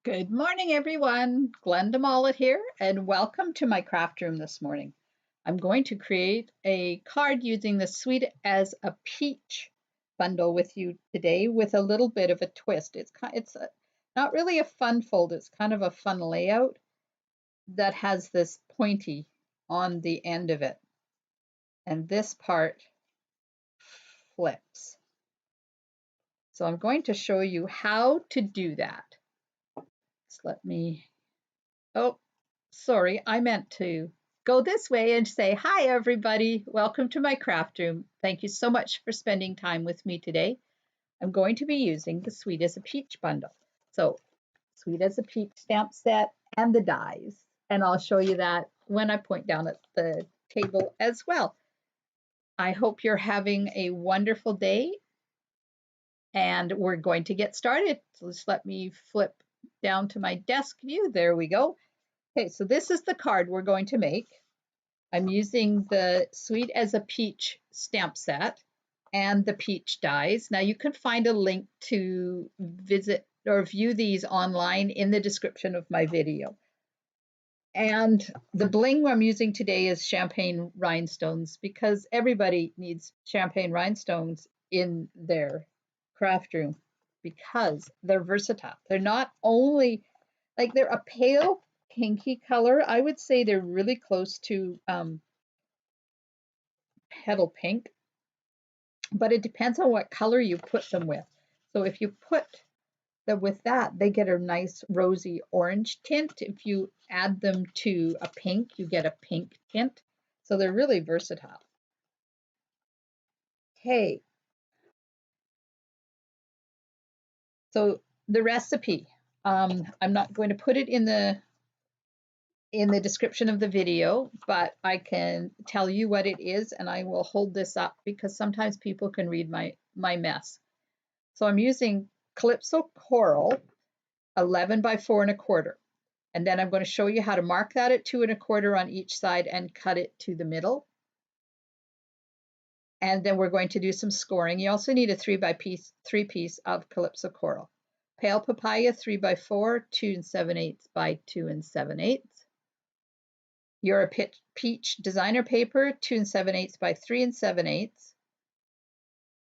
Good morning, everyone. Glenda Mollet here, and welcome to my craft room this morning. I'm going to create a card using the Sweet as a Peach bundle with you today with a little bit of a twist. Not really a fun fold, it's kind of a fun layout that has this pointy on the end of it. And this part flips. So I'm going to show you how to do that. Oh, sorry, I meant to go this way and say, hi, everybody. Welcome to my craft room. Thank you so much for spending time with me today. I'm going to be using the Sweet as a Peach bundle. So, Sweet as a Peach stamp set and the dies. And I'll show you that when I point down at the table as well. I hope you're having a wonderful day. And we're going to get started. So just let me flip down to my desk view. There we go. Okay, so this is the card we're going to make. I'm using the Sweet as a Peach stamp set and the peach dies. Now you can find a link to visit or view these online in the description of my video. And the bling I'm using today is champagne rhinestones because everybody needs champagne rhinestones in their craft room because they're versatile. They're not only they're a pale pinky color. I would say they're really close to petal pink, but it depends on what color you put them with. So if you put them with that, they get a nice rosy orange tint. If you add them to a pink, you get a pink tint. So they're really versatile. Okay. So the recipe, I'm not going to put it in the description of the video, but I can tell you what it is, and I will hold this up because sometimes people can read my mess. So I'm using Calypso Coral 11 by 4 1/4, and then I'm going to show you how to mark that at 2 1/4 on each side and cut it to the middle. And then we're going to do some scoring. You also need a 3 piece of Calypso Coral. Pale Papaya 3 by 4, 2 7/8 by 2 7/8. Your Peach designer paper, 2 7/8 by 3 7/8,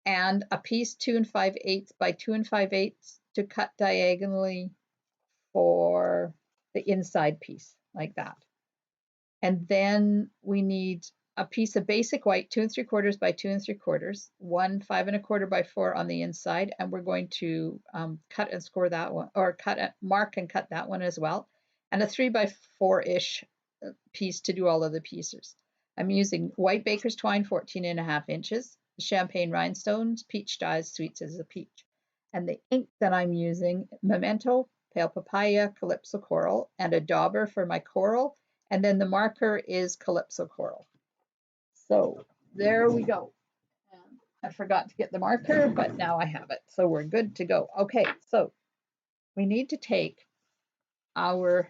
and a piece 2 5/8 by 2 5/8 to cut diagonally for the inside piece, like that. And then we need a piece of basic white, 2 3/4 by 2 3/4, one 5 1/4 by 4 on the inside, and we're going to cut and score that one, or mark and cut that one as well, and a 3 by 4-ish piece to do all of the pieces. I'm using white baker's twine, 14 1/2 inches, champagne rhinestones, peach dies, Sweets as a Peach. And the ink that I'm using, Memento, Pale Papaya, Calypso Coral, and a dauber for my coral. And then the marker is Calypso Coral. So there we go. I forgot to get the marker, but now I have it. So we're good to go. Okay, so we need to take our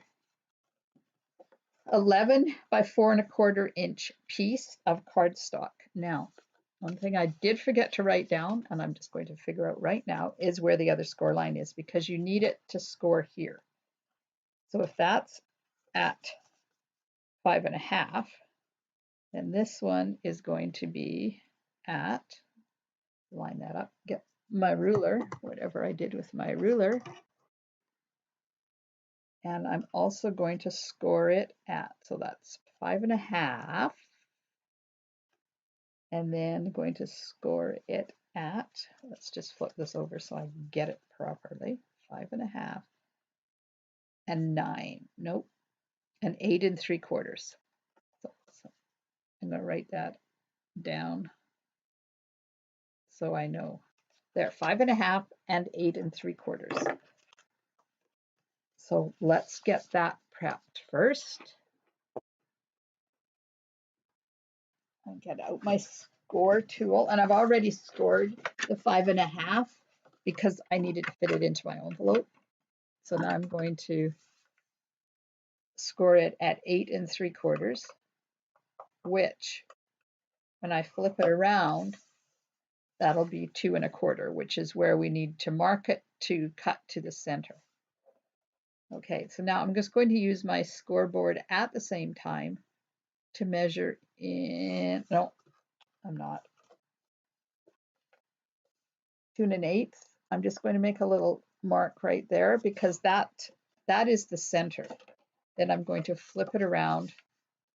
11 by 4 1/4 inch piece of cardstock. Now, one thing I did forget to write down, and I'm just going to figure out right now, is where the other score line is, because you need it to score here. So if that's at 5 1/2, then this one is going to be at, line that up, get my ruler, whatever I did with my ruler, and I'm also going to score it at, so that's 5 1/2, and then going to score it at, let's just flip this over so I get it properly, 5 1/2 and 9, nope, and 8 3/4. So I'm going to write that down so I know. There, 5 1/2 and 8 3/4. So let's get that prepped first. I'll get out my score tool, and I've already scored the 5 1/2 because I needed to fit it into my envelope. So now I'm going to score it at 8 3/4, which when I flip it around, that'll be 2 1/4, which is where we need to mark it to cut to the center. Okay, so now I'm just going to use my scoreboard at the same time to measure in, no, I'm not, 2 1/8. I'm just going to make a little mark right there because that is the center. Then I'm going to flip it around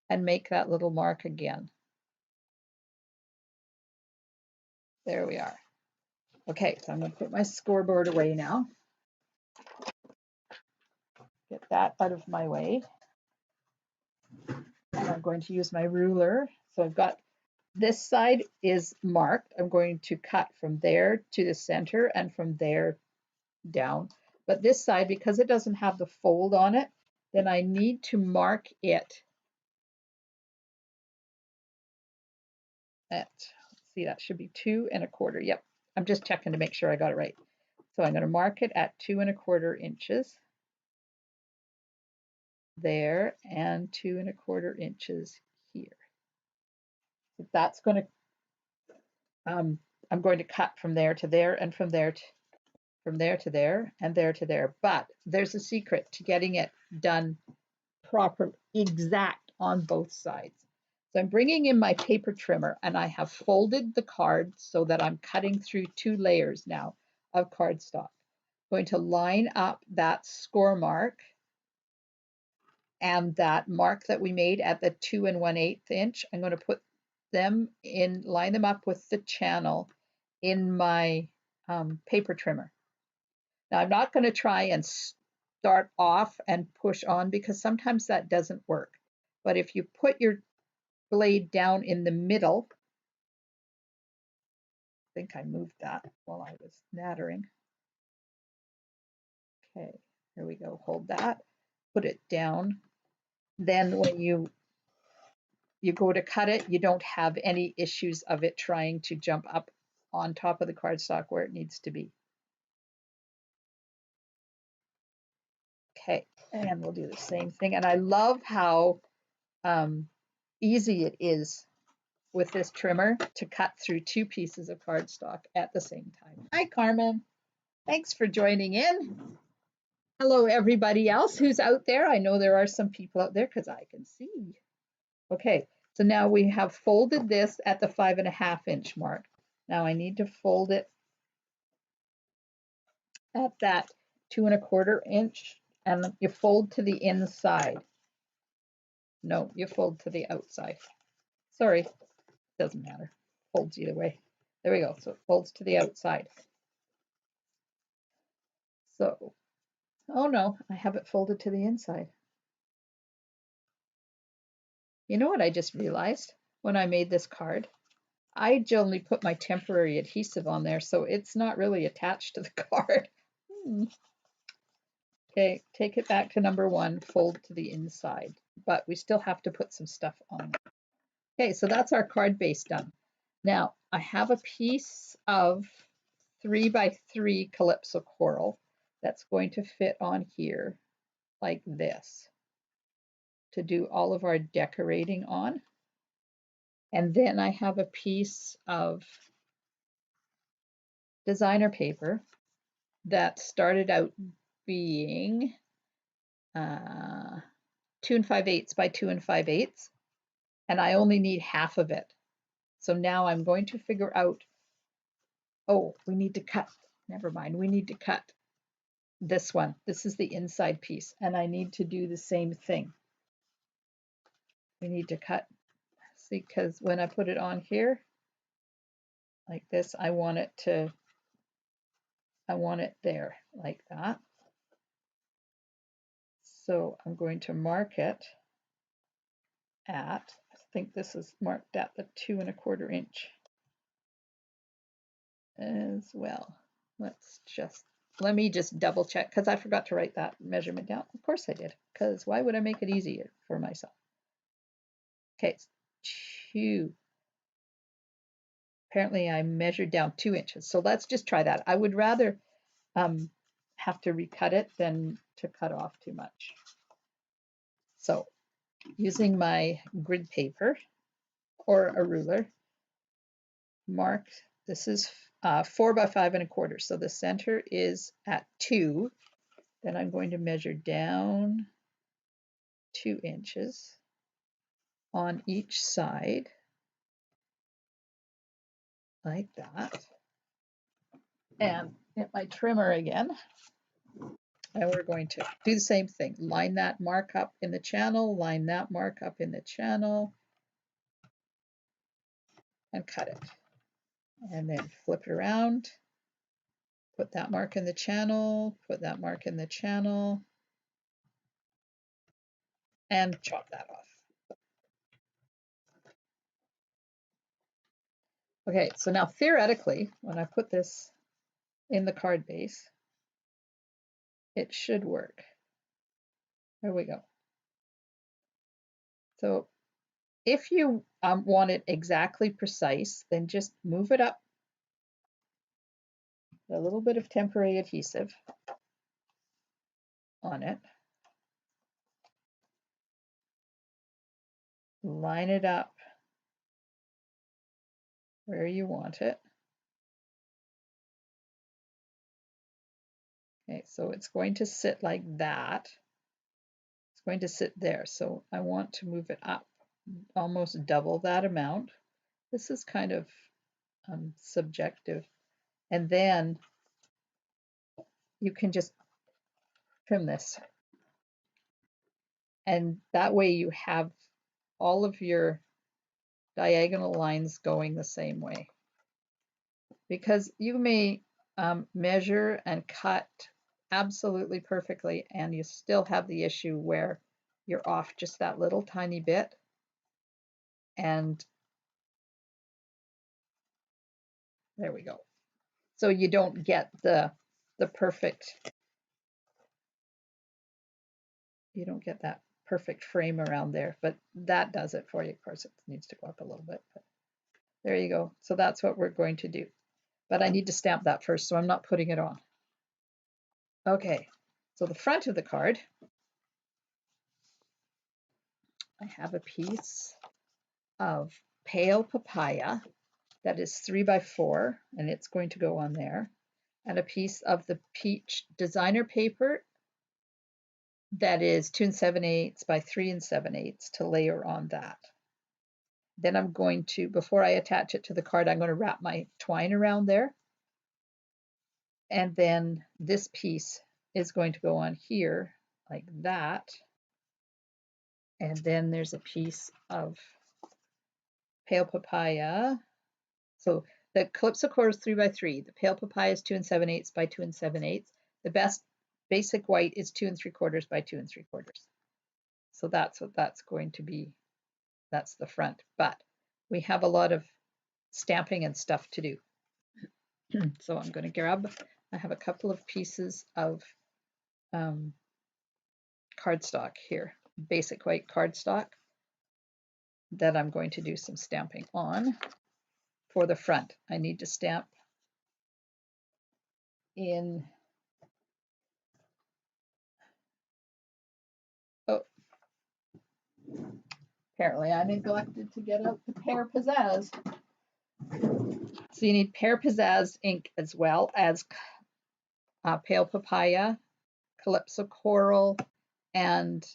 and make that little mark again. There we are. Okay, so I'm going to put my scoreboard away now. Get that out of my way. And I'm going to use my ruler. So I've got this side is marked. I'm going to cut from there to the center and from there down. But this side, because it doesn't have the fold on it, then I need to mark it at, see, that should be 2 1/4. Yep, I'm just checking to make sure I got it right. So I'm going to mark it at 2 1/4 inches there and 2 1/4 inches here. So that's going to, I'm going to cut from there to there and from there to there and there to there. But there's a secret to getting it done proper, exact on both sides. So I'm bringing in my paper trimmer and I have folded the card so that I'm cutting through 2 layers now of cardstock. I'm going to line up that score mark and that mark that we made at the 2 1/8 inch. I'm going to put them in, line them up with the channel in my paper trimmer. Now I'm not going to try and start off and push on because sometimes that doesn't work. But if you put your blade down in the middle, I think I moved that while I was nattering. Okay, here we go, hold that, put it down. Then when you go to cut it, you don't have any issues of it trying to jump up on top of the cardstock where it needs to be. Okay, and we'll do the same thing. And I love how easy it is with this trimmer to cut through 2 pieces of cardstock at the same time. Hi, Carmen. Thanks for joining in. Hello, everybody else who's out there. I know there are some people out there because I can see. Okay, so now we have folded this at the 5 1/2 inch mark. Now I need to fold it at that 2 1/4 inch, and you fold to the inside. No, you fold to the outside. Sorry, doesn't matter. Folds either way. There we go. So it folds to the outside. So, oh no, I have it folded to the inside. You know what I just realized when I made this card? I only put my temporary adhesive on there, so it's not really attached to the card. Okay, take it back to number 1, fold to the inside, but we still have to put some stuff on. Okay, so that's our card base done. Now, I have a piece of 3 by 3 Calypso coral that's going to fit on here like this to do all of our decorating on. And then I have a piece of designer paper that started out being 2 5/8 by 2 5/8, and I only need half of it. So now I'm going to figure out, oh, we need to cut, never mind, we need to cut this one. This is the inside piece, and I need to do the same thing. We need to cut, see, because when I put it on here, like this, I want it there, like that. So I'm going to mark it at, I think this is marked at the 2 1/4 inch as well. Let me just double check because I forgot to write that measurement down. Of course I did, because why would I make it easier for myself? Okay, it's 2. Apparently I measured down 2 inches. So let's just try that. I would rather have to recut it than to cut off too much. So using my grid paper or a ruler, mark, this is 4 by 5 1/4. So the center is at 2. Then I'm going to measure down 2 inches on each side, like that. And get my trimmer again. And we're going to do the same thing. Line that mark up in the channel, line that mark up in the channel, and cut it. And then flip it around, put that mark in the channel, put that mark in the channel, and chop that off. Okay, so now theoretically, when I put this in the card base, it should work. There we go. So if you want it exactly precise, then just move it up a little bit of temporary adhesive on it. Line it up where you want it. Okay, so it's going to sit like that. It's going to sit there. So I want to move it up almost double that amount. This is kind of subjective. And then you can just trim this. And that way you have all of your diagonal lines going the same way. Because you may measure and cut absolutely perfectly and you still have the issue where you're off just that little tiny bit, and there we go. So you don't get the perfect, you don't get that perfect frame around there, but that does it for you. Of course, it needs to go up a little bit, but there you go. So that's what we're going to do. But I need to stamp that first, so I'm not putting it on. Okay, so the front of the card, I have a piece of pale papaya that is 3 by 4, and it's going to go on there, and a piece of the peach designer paper that is 2 7/8 by 3 7/8 to layer on that. Then I'm going to, before I attach it to the card, I'm going to wrap my twine around there. And then this piece is going to go on here like that. And then there's a piece of pale papaya. So the Calypso core is 3 by 3. The pale papaya is 2 7/8 by 2 7/8. The best basic white is 2 3/4 by 2 3/4. So that's what that's going to be. That's the front. But we have a lot of stamping and stuff to do. So I'm going to grab, I have a couple of pieces of cardstock here, basic white cardstock, that I'm going to do some stamping on. For the front, I need to stamp in, oh, apparently I neglected to get out the Pear Pizzazz. So you need Pear Pizzazz ink as well as pale papaya, Calypso coral, and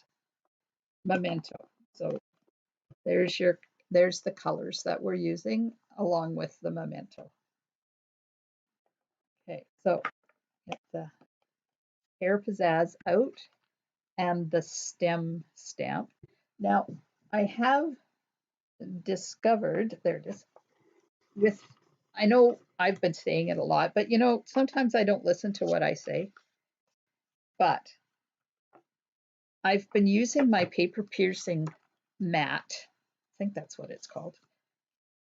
memento. So there's the colors that we're using along with the memento. Okay, so get the Pear Pizzazz out and the stem stamp. Now I have discovered, there it is, with, I know I've been saying it a lot, but you know, sometimes I don't listen to what I say, but I've been using my paper piercing mat, I think that's what it's called,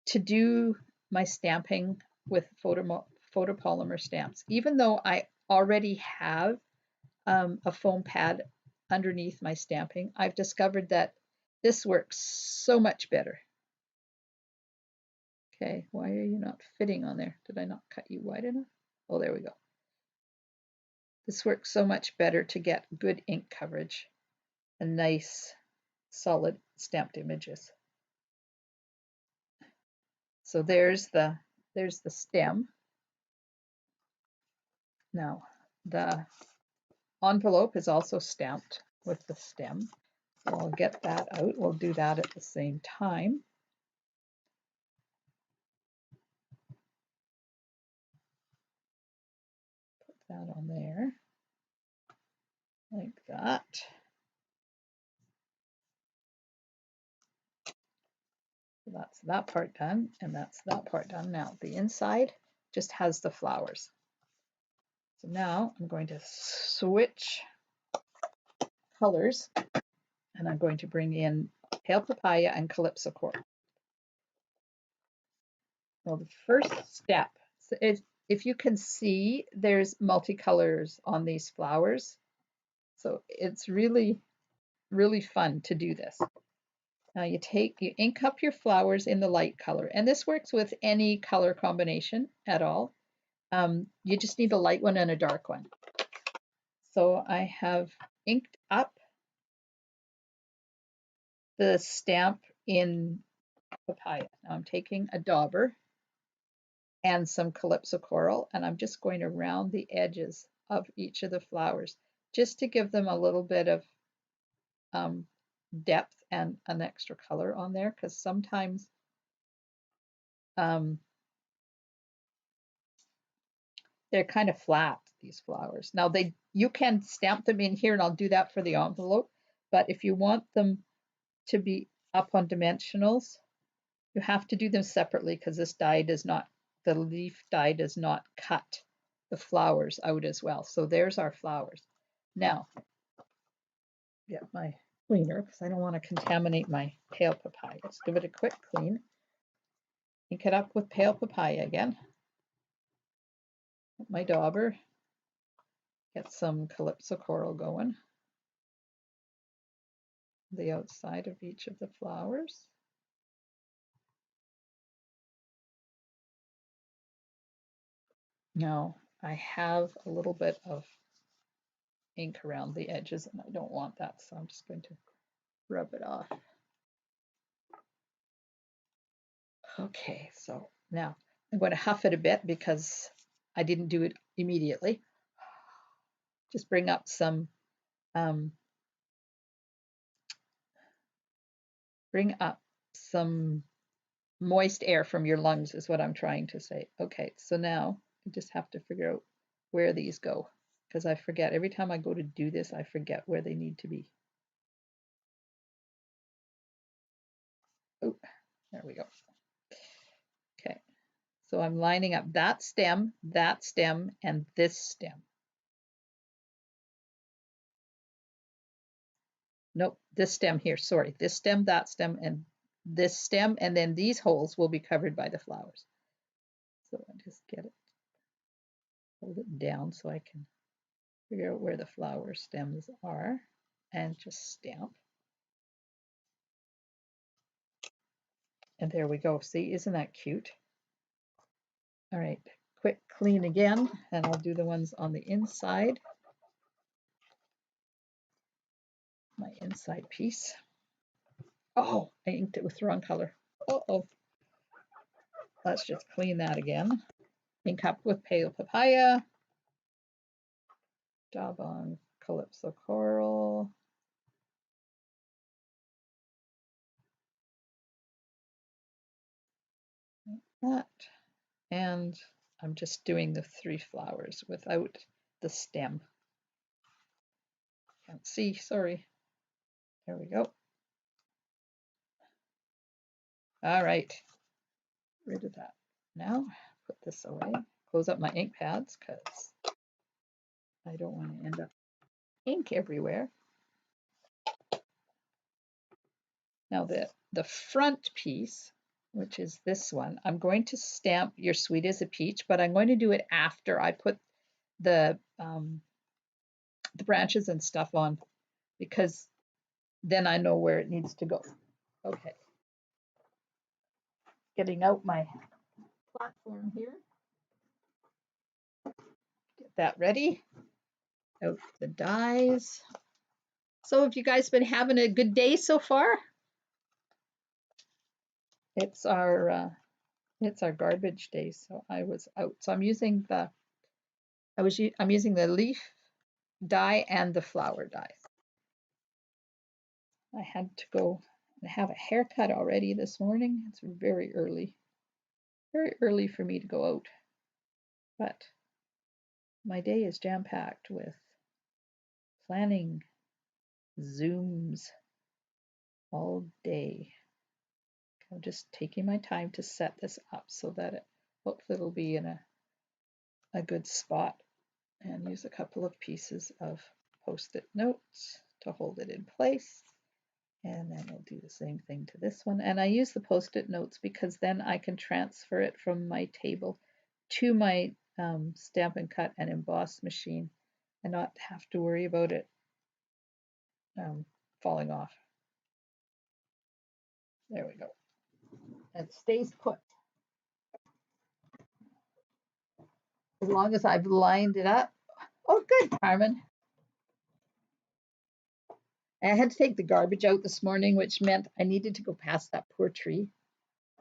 to do my stamping with photopolymer stamps. Even though I already have a foam pad underneath my stamping, I've discovered that this works so much better. Okay, why are you not fitting on there? Did I not cut you wide enough? Oh, there we go. This works so much better to get good ink coverage and nice, solid stamped images. So there's the stem. Now, envelope is also stamped with the stem. So I'll get that out. We'll do that at the same time. Put that on there, like that. So that's that part done, and that's that part done. Now the inside just has the flowers. So now I'm going to switch colors, and I'm going to bring in pale papaya and calypso coral. Well, the first step, so if you can see, there's multicolors on these flowers. So it's really, really fun to do this. Now you ink up your flowers in the light color, and this works with any color combination at all. You just need a light one and a dark one. So I have inked up the stamp in papaya. Now I'm taking a dauber and some calypso coral, and I'm just going to round the edges of each of the flowers just to give them a little bit of depth and an extra color on there, because sometimes they're kind of flat, these flowers. Now you can stamp them in here, and I'll do that for the envelope, but if you want them to be up on dimensionals, you have to do them separately, because this die does not, the leaf die does not cut the flowers out as well. So there's our flowers. Now, get my cleaner, because I don't want to contaminate my pale papaya. Let's give it a quick clean. Ink it up with pale papaya again. My dauber. Get some calypso coral going. The outside of each of the flowers. Now I have a little bit of ink around the edges, and I don't want that, so I'm just going to rub it off. Okay, so now I'm going to huff it a bit because I didn't do it immediately. Just bring up some moist air from your lungs is what I'm trying to say. Okay, so now I just have to figure out where these go, because I forget. Every time I go to do this, I forget where they need to be. Oh, there we go. Okay, so I'm lining up that stem, and this stem. Nope, this stem here, sorry. This stem, that stem, and this stem, and then these holes will be covered by the flowers. So I just hold it down so I can figure out where the flower stems are, and just stamp. And there we go. See, isn't that cute? All right, quick clean again, and I'll do the ones on the inside. My inside piece. Oh, I inked it with the wrong color. Uh-oh. Let's just clean that again. Ink up with pale papaya. Daub on calypso coral. Like that. And I'm just doing the 3 flowers without the stem. Can't see, sorry. There we go. All right, rid of that. Now put this away. Close up my ink pads because I don't want to end up ink everywhere. Now the front piece, which is this one, I'm going to stamp You're Sweet as a Peach, but I'm going to do it after I put the branches and stuff on, because then I know where it needs to go. Okay. Getting out my platform here. Get that ready. Out the dies. So have you guys been having a good day so far? It's our garbage day, so I was out. So I'm using the leaf die and the flower die. I had to go and have a haircut already this morning. It's very early for me to go out, but my day is jam-packed with planning Zooms all day. I'm just taking my time to set this up so that hopefully it'll be in a good spot, and use a couple of pieces of post-it notes to hold it in place. And then we'll do the same thing to this one. And I use the post-it notes because then I can transfer it from my table to my Stamp and Cut and Emboss machine and not have to worry about it falling off. There we go. It stays put. As long as I've lined it up. Oh, good, Carmen. I had to take the garbage out this morning, which meant I needed to go past that poor tree.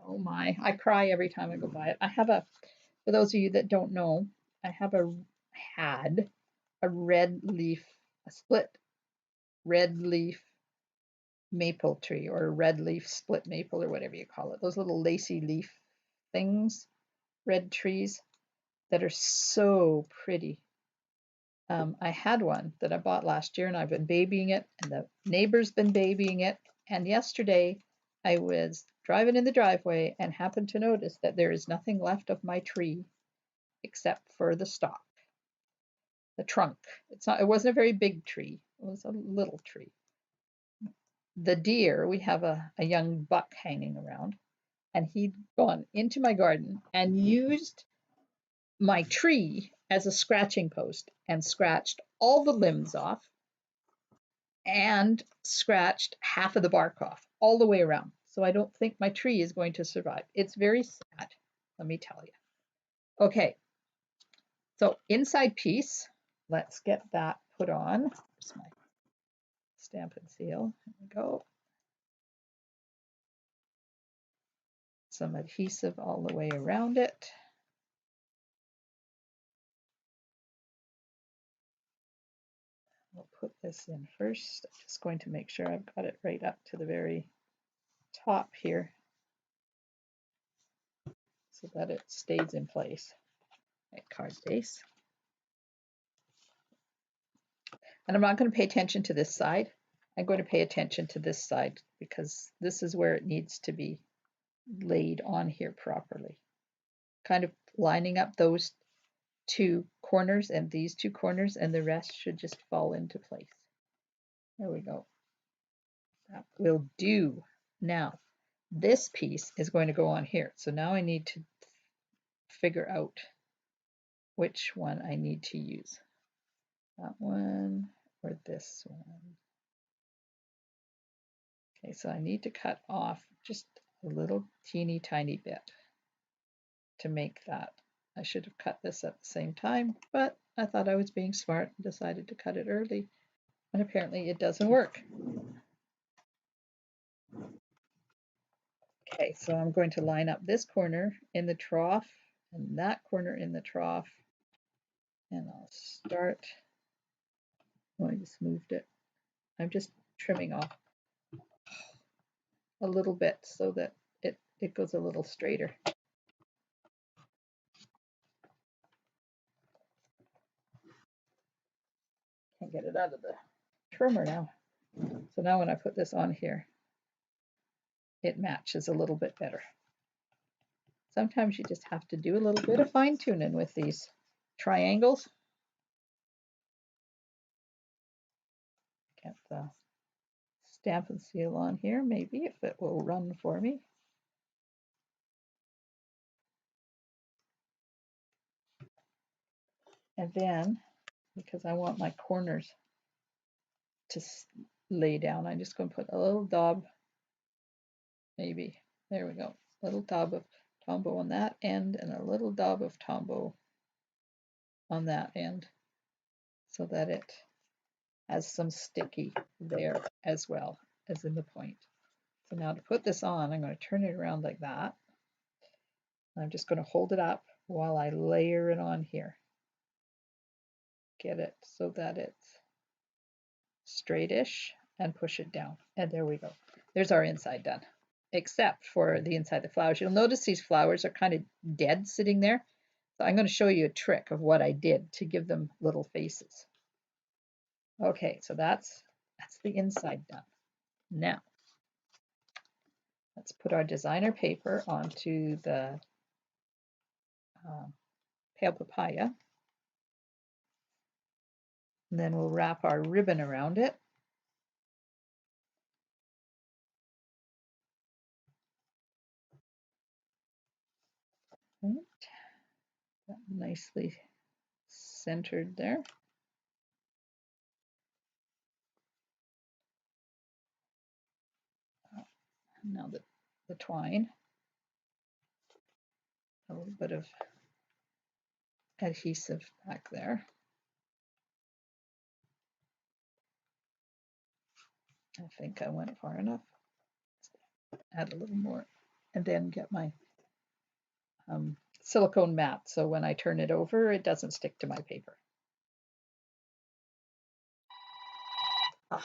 Oh my, I cry every time I go by it. I have for those of you that don't know, I had a split red leaf maple tree, or a red leaf split maple, or whatever you call it. Those little lacy leaf things, red trees that are so pretty. I had one that I bought last year and I've been babying it, and the neighbor's been babying it. And yesterday I was driving in the driveway and happened to notice that there is nothing left of my tree except for the stalk, the trunk. It wasn't a very big tree. It was a little tree. The deer, we have a young buck hanging around, and he'd gone into my garden and used my tree as a scratching post and scratched all the limbs off and scratched half of the bark off all the way around. So I don't think my tree is going to survive. It's very sad, let me tell you. Okay, so inside piece, let's get that put on. Here's my Stamp and Seal. Here we go. Some adhesive all the way around it. We'll put this in first. I'm just going to make sure I've got it right up to the very top here so that it stays in place. Right, card base. And I'm not going to pay attention to this side. I'm going to pay attention to this side because this is where it needs to be laid on here properly. Kind of lining up those two corners and these two corners, and the rest should just fall into place. There we go. That will do. Now, this piece is going to go on here. So now I need to figure out which one I need to use. That one or this one. Okay, so I need to cut off just a little teeny tiny bit to make that. I should have cut this at the same time, but I thought I was being smart and decided to cut it early, and apparently it doesn't work. Okay, so I'm going to line up this corner in the trough and that corner in the trough, and I'll start. Oh, I just moved it. I'm just trimming off a little bit so that it goes a little straighter. Can't get it out of the trimmer now. So now when I put this on here, it matches a little bit better. Sometimes you just have to do a little bit of fine tuning with these triangles. Get the Stamp and Seal on here, maybe, if it will run for me. And then, because I want my corners to lay down, I'm just going to put a little daub, maybe, there we go, a little daub of Tombow on that end and a little daub of Tombow on that end, so that it has some sticky there as well as in the point. So now to put this on, I'm going to turn it around like that. I'm just going to hold it up while I layer it on here. get it so that it's straightish and push it down. And there we go. There's our inside done, except for the inside of the flowers. You'll notice these flowers are kind of dead sitting there. So I'm going to show you a trick of what I did to give them little faces. Okay, so that's the inside done. Now, let's put our designer paper onto the pale papaya. And then we'll wrap our ribbon around it. Right. That nicely centered there. Now the twine, a little bit of adhesive back there. I think I went far enough. Add a little more, and then get my silicone mat so when I turn it over, it doesn't stick to my paper. Oh,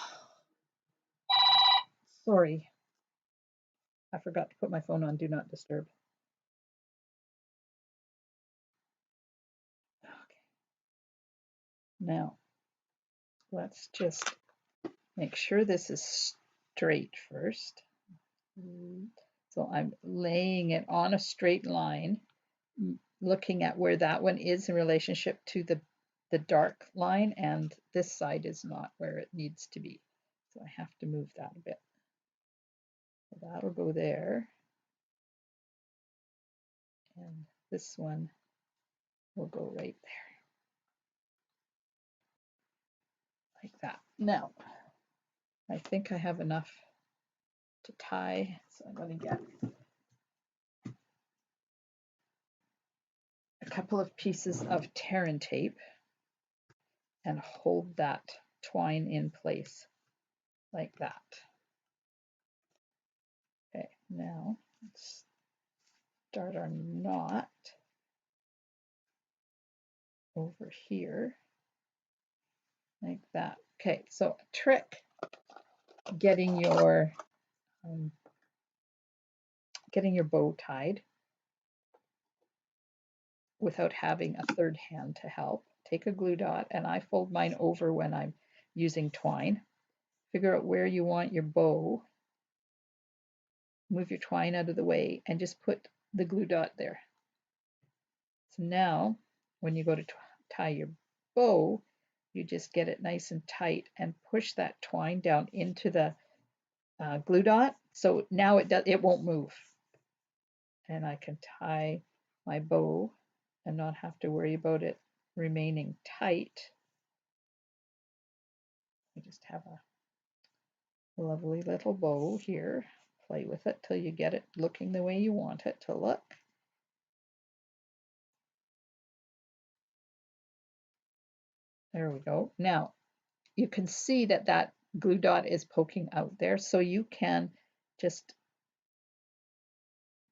sorry, I forgot to put my phone on Do Not Disturb. Okay. Now, let's just make sure this is straight first. So I'm laying it on a straight line, looking at where that one is in relationship to the dark line, and this side is not where it needs to be. So I have to move that a bit. So that'll go there. And this one will go right there. Like that. Now, I think I have enough to tie, so I'm going to get a couple of pieces of tear and tape and hold that twine in place like that. Okay, now let's start our knot over here like that. Okay, so a trick getting your bow tied without having a third hand to help. Take a glue dot, and I fold mine over when I'm using twine. Figure out where you want your bow. Move your twine out of the way and just put the glue dot there. So now when you go to tie your bow, you just get it nice and tight and push that twine down into the glue dot. So now it won't move. And I can tie my bow and not have to worry about it remaining tight. I just have a lovely little bow here. Play with it till you get it looking the way you want it to look. There we go. Now you can see that that glue dot is poking out there, so you can just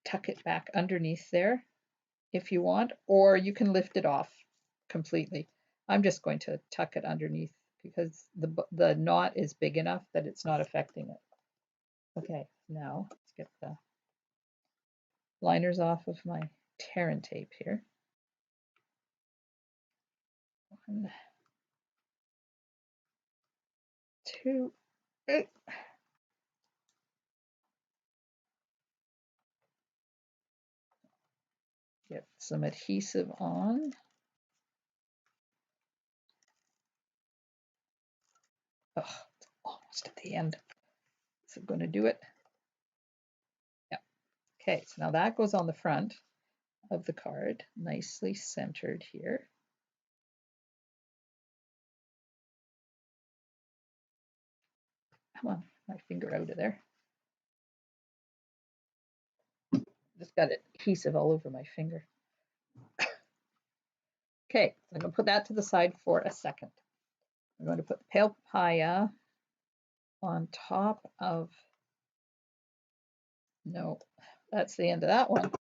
tuck it back underneath there if you want, or you can lift it off completely. I'm just going to tuck it underneath because the knot is big enough that it's not affecting it. Okay, now let's get the liners off of my tear and tape here. 1, 2, 8. Get some adhesive on. Oh, it's almost at the end. Is it going to do it? Yeah. Okay, so now that goes on the front of the card, nicely centered here. Come on, my finger out of there. Just got adhesive all over my finger. Okay, so I'm going to put that to the side for a second. I'm going to put the pale papaya on top of, no, that's the end of that one.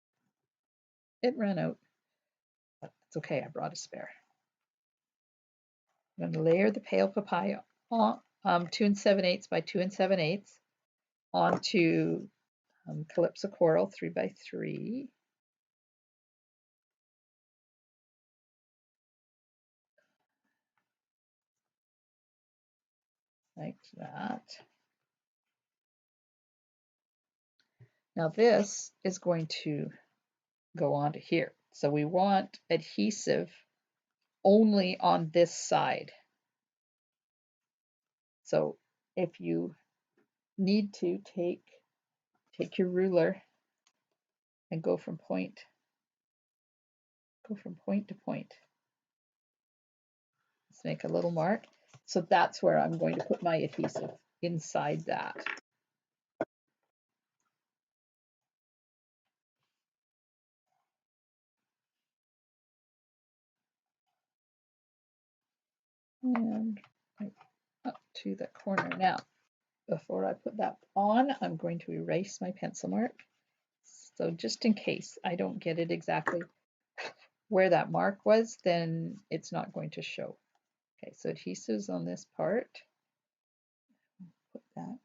It ran out, but it's okay, I brought a spare. I'm going to layer the pale papaya on 2 7/8 by 2 7/8 onto Calypso Coral 3 by 3. Like that. Now this is going to go onto here. So we want adhesive only on this side. So if you need to take your ruler and go from point to point. Let's make a little mark. So that's where I'm going to put my adhesive, inside that. And up to the corner. Now, before I put that on, I'm going to erase my pencil mark. So just in case I don't get it exactly where that mark was, then it's not going to show. Okay, so adhesives on this part. Put that.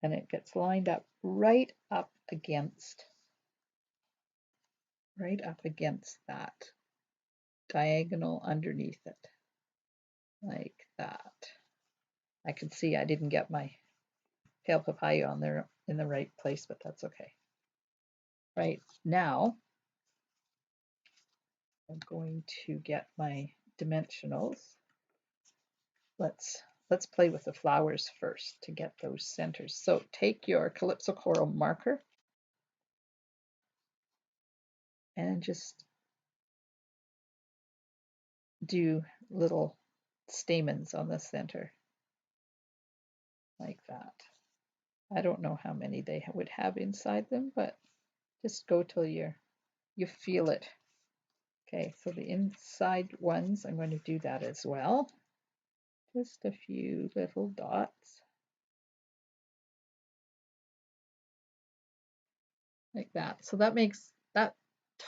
And it gets lined up right up against that diagonal underneath it, like that. I can see I didn't get my pale papaya on there in the right place, but that's okay. Right now, I'm going to get my dimensionals. Let's play with the flowers first to get those centers. So take your Calypso Coral marker and just do little stamens on the center, like that. I don't know how many they would have inside them, but just go till you feel it. Okay, so the inside ones, I'm going to do that as well. Just a few little dots. Like that. So that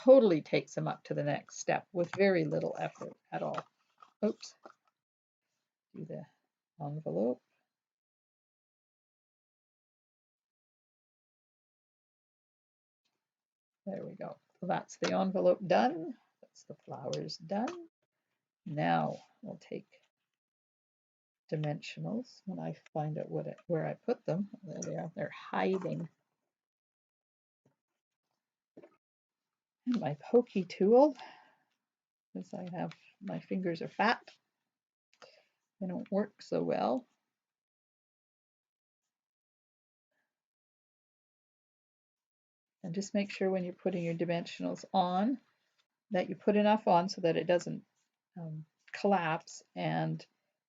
totally takes them up to the next step with very little effort at all. Oops. Do the envelope. There we go. So that's the envelope done. That's the flowers done. Now we'll take dimensionals when I find out where I put them. There they are. They're hiding. And my pokey tool, because my fingers are fat. They don't work so well. And just make sure when you're putting your dimensionals on that you put enough on so that it doesn't collapse and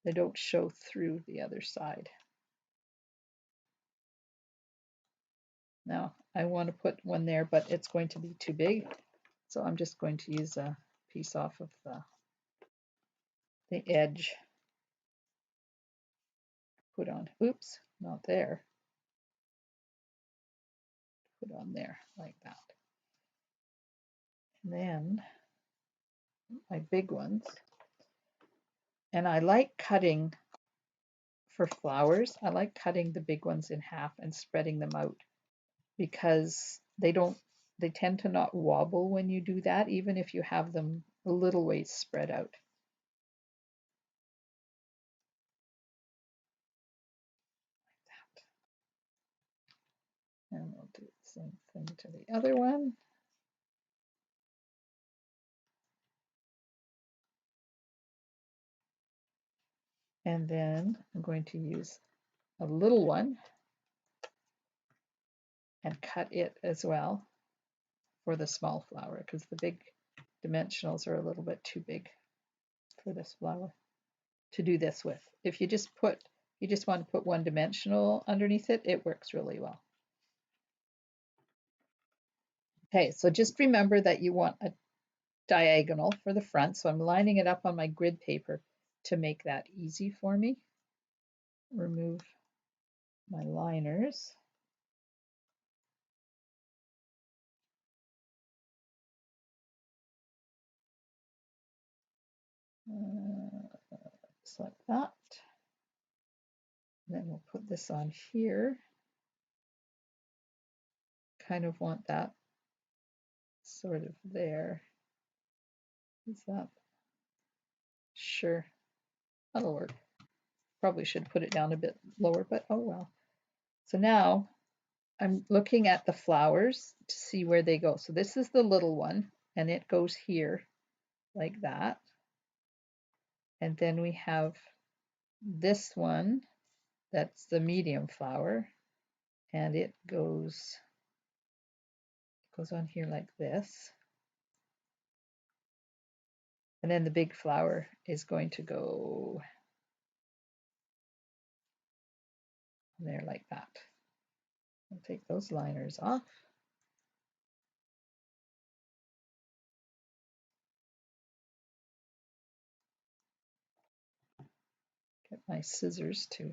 they don't show through the other side. Now I want to put one there, but it's going to be too big. So I'm just going to use a piece off of the edge. Put on, oops, not there. Put on there like that. And then my big ones. And I like cutting for flowers. I like cutting the big ones in half and spreading them out because they tend to not wobble when you do that, even if you have them a little ways spread out. And we'll do the same thing to the other one. And then I'm going to use a little one and cut it as well for the small flower because the big dimensionals are a little bit too big for this flower to do this with. If you just want to put one dimensional underneath it, it works really well. Okay, so just remember that you want a diagonal for the front. So I'm lining it up on my grid paper to make that easy for me. Remove my liners. Just like that. And then we'll put this on here. Kind of want that sort of there. Is that? Sure, that'll work. Probably should put it down a bit lower, but oh well. So now I'm looking at the flowers to see where they go. So this is the little one, and it goes here like that. And then we have this one, that's the medium flower, and it goes on here like this. And then the big flower is going to go there like that. I'll take those liners off. Get my scissors to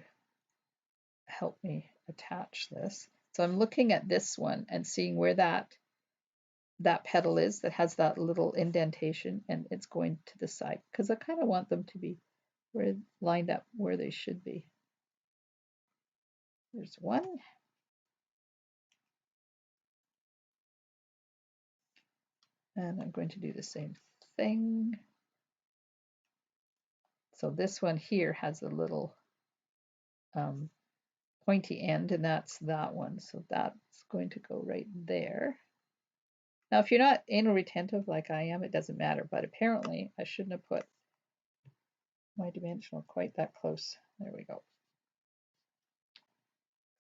help me attach this. So I'm looking at this one and seeing where that petal is that has that little indentation, and it's going to the side because I kind of want them to be lined up where they should be. There's one. And I'm going to do the same thing. So this one here has a little pointy end, and that's that one. So that's going to go right there. Now, if you're not anal retentive like I am, it doesn't matter. But apparently, I shouldn't have put my dimensional quite that close. There we go.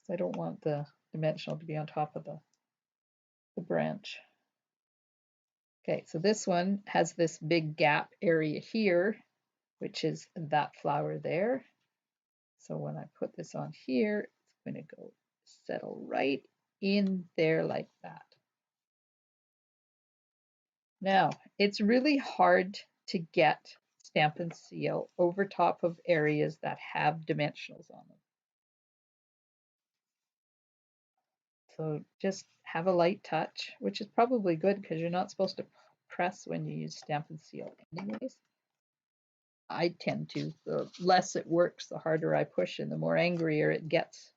So I don't want the dimensional to be on top of the branch. Okay, so this one has this big gap area here, which is that flower there. So when I put this on here, it's going to go settle right in there like that. Now, it's really hard to get Stamp and Seal over top of areas that have dimensionals on them. So just have a light touch, which is probably good because you're not supposed to press when you use Stamp and Seal anyways. I tend to. The less it works, the harder I push, and the more angrier it gets,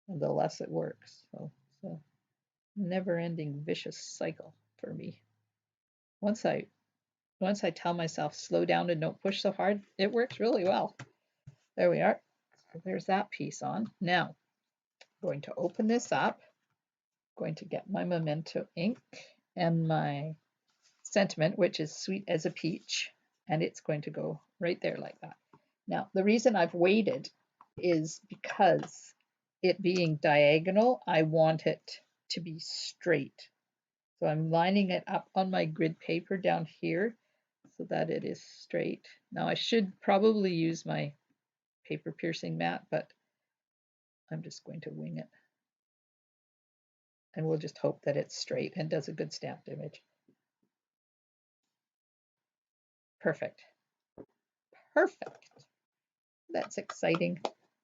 the less it works. So it's a never-ending vicious cycle for me. Once I tell myself slow down and don't push so hard, it works really well. There we are. So there's that piece on. Now, I'm going to open this up. I'm going to get my Memento ink and my sentiment, which is sweet as a peach, and it's going to go right there like that. Now, the reason I've waited is because it being diagonal, I want it to be straight. So I'm lining it up on my grid paper down here so that it is straight. Now I should probably use my paper piercing mat, but I'm just going to wing it. And we'll just hope that it's straight and does a good stamped image. Perfect. Perfect. That's exciting.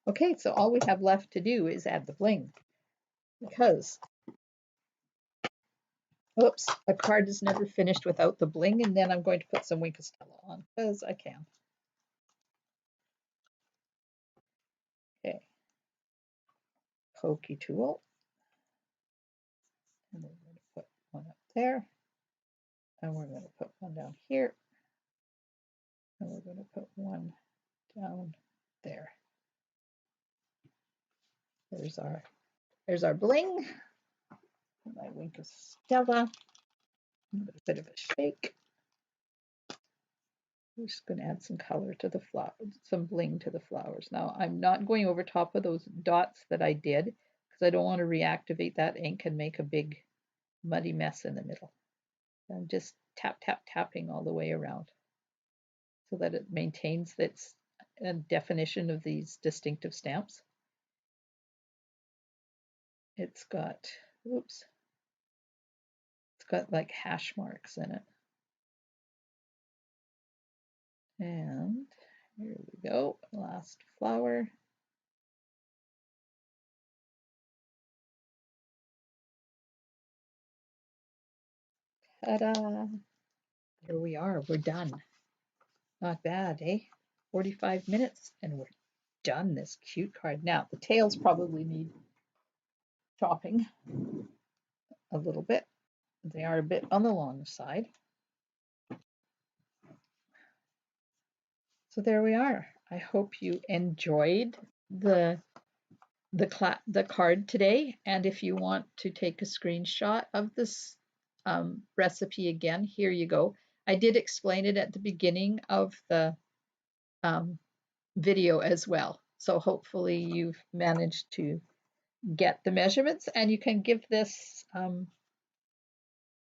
Okay, so all we have left to do is add the bling. Because, oops, a card is never finished without the bling, and then I'm going to put some Wink of Stella on, because I can. Okay. Pokey tool. And we're going to put one up there. And we're going to put one down here. And we're going to put one down there. There's our bling. My Wink of Stella. A bit of a shake. We're just going to add some color to the flowers, some bling to the flowers. Now, I'm not going over top of those dots that I did because I don't want to reactivate that ink and make a big muddy mess in the middle. I'm just tapping all the way around so that it maintains its definition of these distinctive stamps. It's got, oops, it's got like hash marks in it. And here we go, last flower. Ta-da! Here we are, we're done. Not bad, eh? 45 minutes and we're done this cute card. Now, the tails probably need chopping a little bit. They are a bit on the long side. So there we are. I hope you enjoyed the card today. And if you want to take a screenshot of this recipe again, here you go. I did explain it at the beginning of the video as well. So hopefully you've managed to get the measurements, and you can give this,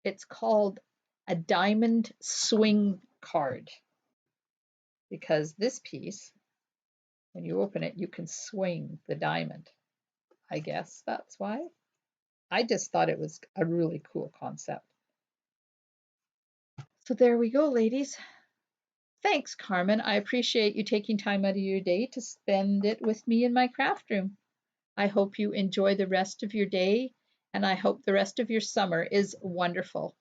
it's called a diamond swing card, because this piece, when you open it, you can swing the diamond. I guess that's why. I just thought it was a really cool concept. So there we go, ladies. Thanks, Carmen. I appreciate you taking time out of your day to spend it with me in my craft room. I hope you enjoy the rest of your day, and I hope the rest of your summer is wonderful.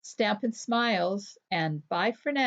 Stampin' Smiles, and bye for now.